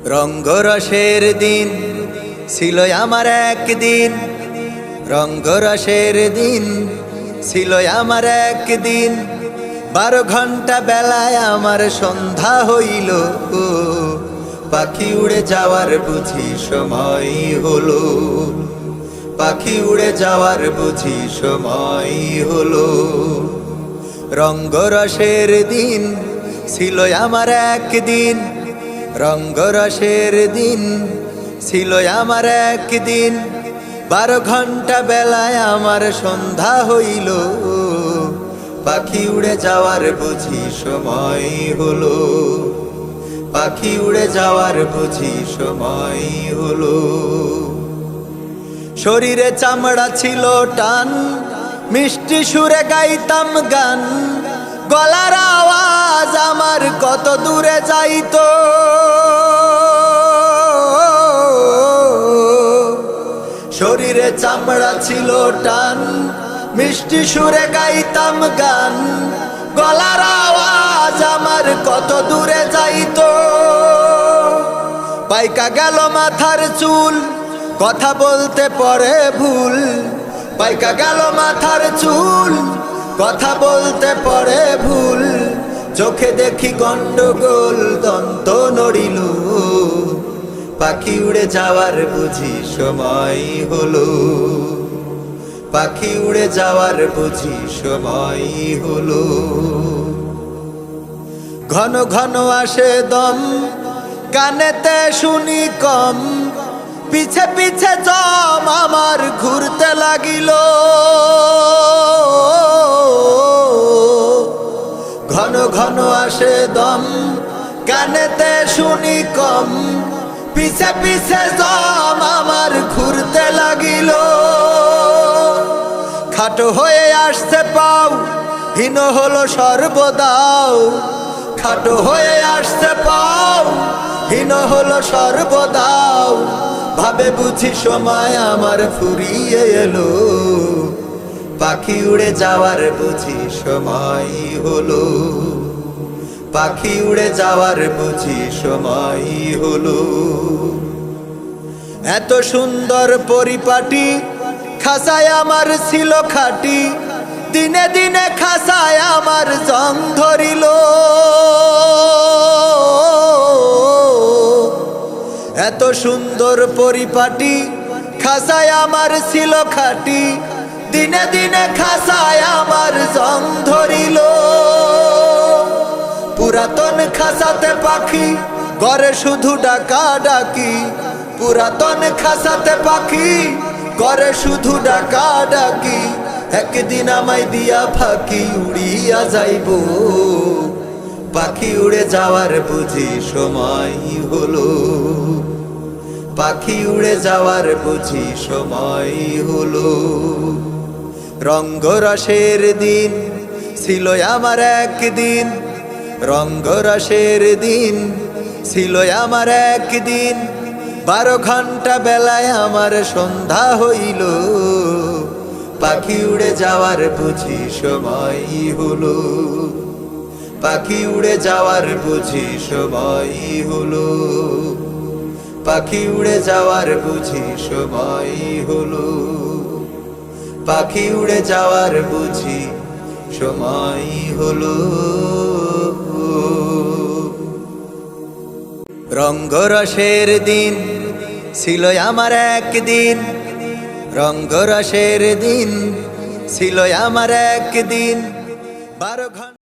রঙ্গরসের দিন ছিল আমার একদিন, রঙ্গরসের দিন ছিল আমার একদিন। 12 ঘন্টা বেলায় আমার সন্ধ্যা হইল, পাখি উড়ে যাওয়ার বুঝি সময় হলো, পাখি উড়ে যাওয়ার বুঝি সময় হলো। রঙ্গরসের দিন ছিল আমার একদিন, রঙ্গরসের দিন ছিল আমার একদিন। 12 ঘন্টা বেলায় আমার সন্ধ্যা হইল, পাখি উড়ে যাওয়ার বুঝি সময় হলো, পাখি উড়ে যাওয়ার বুঝি সময় হলো। শরীরে চামড়া ছিল টান, মিষ্টি সুরে গাইতাম গান, গলার আওয়াজ আমার কত দূরে যাইতো। শরীরে চামড়া ছিল টান, মিষ্টি সুরে গাইতাম গান, গলার আওয়াজ আমার কত দূরে যাইতো। পাইকা গেল মাথার চুল, কথা বলতে পরে ভুল, পাইকা গেল মাথার চুল, কথা বলতে পরে ভুল। চোখে দেখি গন্ডগোল, দন্ত নড়িল, পাখি উড়ে যাওয়ার বুঝি সময় হলো, পাখি উড়ে যাওয়ার বুঝি সময় হলো। ঘন ঘন আসে দম, কানেতে শুনি কম, পিছে পিছে জম আমার ঘুরতে লাগিল। ঘন ঘন আসে দম, কানেতে শুনি কম, পিছে পিছে জম আমার ঘুরতে লাগিল। খাটো হয়ে আসছে পাও, হীন হলো সর্বদাও, খাটো হয়ে আসছে পাও, হীন হলো সর্বদাও। ভাবে বুঝি সময় আমার ফুরিয়ে এলো, পাখি উড়ে যাওয়ার বুঝি সময় হলো, পাখি উড়ে যাওয়ার বুঝি সময় হলো। এত সুন্দর পরিপাটি, খাসায় আমার ছিল খাটি, দিনে দিনে খাসায় আমার জং ধরিল। এত সুন্দর পরিপাটি, খাসায় আমার ছিল খাটি, দিনে দিনে খাসায় আমার জং ধরিল। পুরাতন খাসাতে পাখি, ঘরে শুধু ডাকা ডাকি, পুরাতন খাসাতে পাখি, ঘরে শুধু ডাকা ডাকি। একদিন আমায় দিয়া ফাঁকি উড়িয়া যাইব, পাখি উড়ে যাওয়ার বুঝি সময় হলো, পাখি উড়ে যাওয়ার বুঝি সময় হলো। রঙ্গরসের দিন ছিল আমার একদিন, রঙ্গরসের দিন ছিল আমার একদিন। 12 ঘন্টা বেলায় আমার সন্ধ্যা হইল, পাখি উড়ে যাওয়ার বুঝি সময় হলো, পাখি উড়ে যাওয়ার বুঝি সময় হলো, পাখি উড়ে যাওয়ার বুঝি সময় হলো, পাখি উড়ে যাওয়ার বুঝি সময় হলো। রঙ্গরসের দিন ছিল আমার একদিন, রঙ্গরসের দিন ছিল আমার একদিন। 12 ঘন্টা